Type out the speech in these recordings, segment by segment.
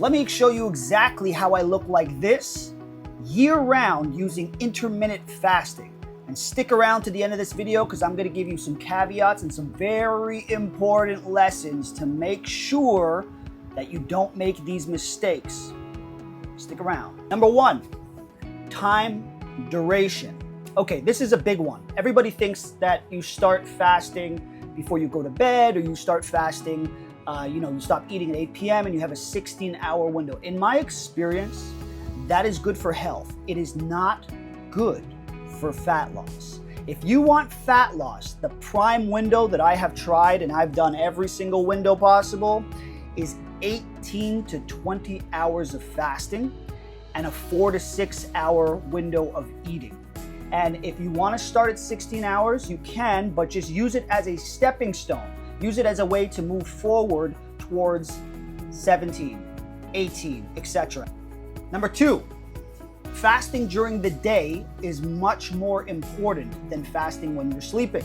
Let me show you exactly how I look like this year-round using intermittent fasting. And stick around to the end of this video because I'm going to give you some caveats and some very important lessons to make sure that you don't make these mistakes. Stick around. Number one, time duration. Okay, this is a big one. Everybody thinks that you start fasting before you go to bed, or you start fasting, you stop eating at 8 p.m. and you have a 16-hour window. In my experience, that is good for health. It is not good for fat loss. If you want fat loss, the prime window that I have tried, and I've done every single window possible, is 18 to 20 hours of fasting and a 4 to 6 hour window of eating. And if you want to start at 16 hours, you can, but just use it as a stepping stone. Use it as a way to move forward towards 17, 18, etc. Number two, fasting during the day is much more important than fasting when you're sleeping.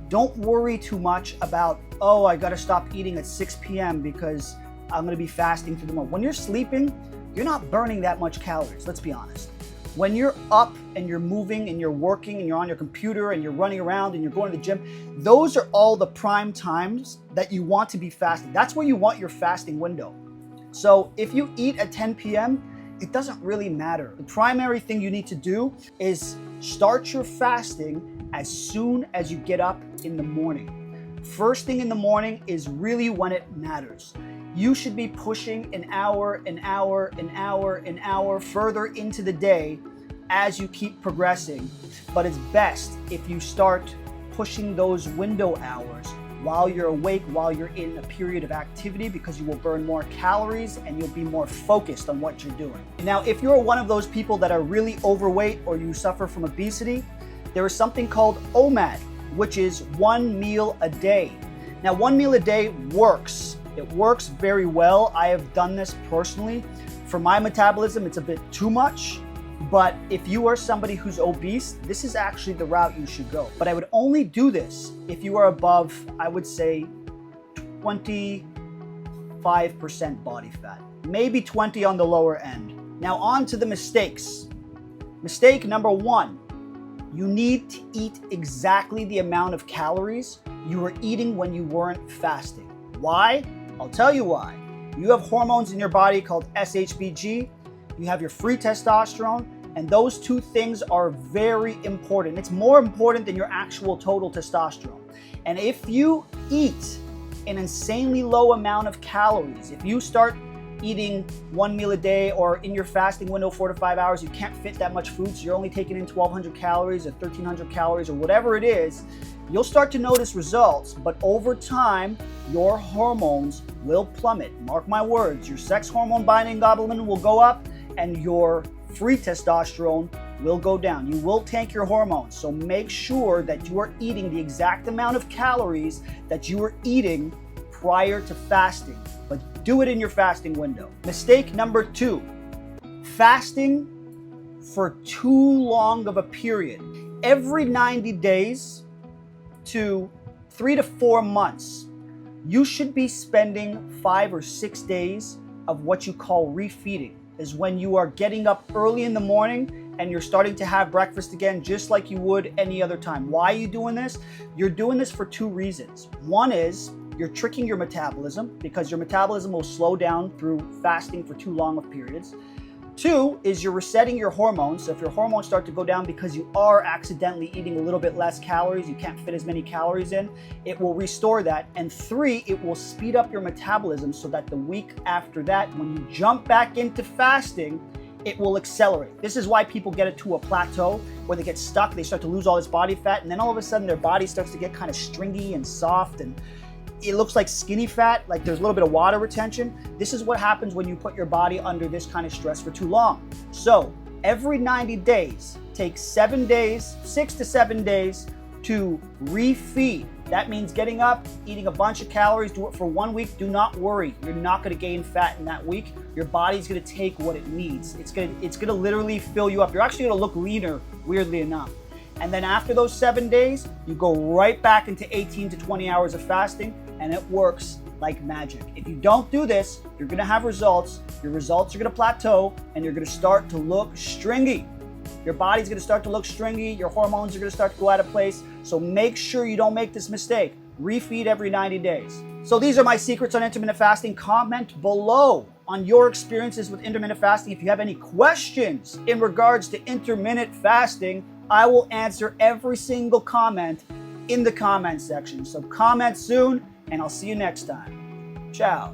Don't worry too much about, oh, I gotta stop eating at 6 p.m. because I'm gonna be fasting through the morning. When you're sleeping, you're not burning that much calories, let's be honest. When you're up and you're moving and you're working and you're on your computer and you're running around and you're going to the gym, those are all the prime times that you want to be fasting. That's where you want your fasting window. So if you eat at 10 p.m., it doesn't really matter. The primary thing you need to do is start your fasting as soon as you get up in the morning. First thing in the morning is really when it matters. You should be pushing an hour further into the day as you keep progressing. But it's best if you start pushing those window hours while you're awake, while you're in a period of activity, because you will burn more calories and you'll be more focused on what you're doing. Now, if you're one of those people that are really overweight or you suffer from obesity, there is something called OMAD, which is 1 meal a day. Now, 1 meal a day works. It works very well. I have done this personally. For my metabolism, it's a bit too much. But if you are somebody who's obese, this is actually the route you should go. But I would only do this if you are above, I would say, 25% body fat. Maybe 20 on the lower end. Now on to the mistakes. Mistake number one, you need to eat exactly the amount of calories you were eating when you weren't fasting. Why? I'll tell you why. You have hormones in your body called SHBG. You have your free testosterone, and those two things are very important. It's more important than your actual total testosterone. And if you eat an insanely low amount of calories, if you start eating 1 meal a day, or in your fasting window 4 to 5 hours, you can't fit that much food, so you're only taking in 1,200 calories or 1,300 calories or whatever it is, you'll start to notice results, but over time, your hormones will plummet. Mark my words, your sex hormone binding globulin will go up and your free testosterone will go down. You will tank your hormones, so make sure that you are eating the exact amount of calories that you were eating prior to fasting, but do it in your fasting window. Mistake number two, fasting for too long of a period. Every 90 days to 3 to 4 months, you should be spending 5 or 6 days of what you call refeeding, is when you are getting up early in the morning and you're starting to have breakfast again, just like you would any other time. Why are you doing this? You're doing this for two reasons. One is you're tricking your metabolism, because your metabolism will slow down through fasting for too long of periods. Two is you're resetting your hormones. So if your hormones start to go down because you are accidentally eating a little bit less calories, you can't fit as many calories in, it will restore that. And three, it will speed up your metabolism so that the week after that, when you jump back into fasting, it will accelerate. This is why people get it to a plateau where they get stuck, they start to lose all this body fat, and then all of a sudden their body starts to get kind of stringy and soft, and it looks like skinny fat, like there's a little bit of water retention. This is what happens when you put your body under this kind of stress for too long. So every 90 days, take 7 days, 6 to 7 days to refeed. That means getting up, eating a bunch of calories, do it for 1 week. Do not worry, you're not gonna gain fat in that week. Your body's gonna take what it needs. It's gonna literally fill you up. You're actually gonna look leaner, weirdly enough. And then after those 7 days, you go right back into 18 to 20 hours of fasting, and it works like magic. If you don't do this, you're gonna have results. Your results are gonna plateau and you're gonna start to look stringy. Your body's gonna start to look stringy. Your hormones are gonna start to go out of place. So make sure you don't make this mistake. Refeed every 90 days. So these are my secrets on intermittent fasting. Comment below on your experiences with intermittent fasting. If you have any questions in regards to intermittent fasting, I will answer every single comment in the comment section. So comment soon, and I'll see you next time. Ciao.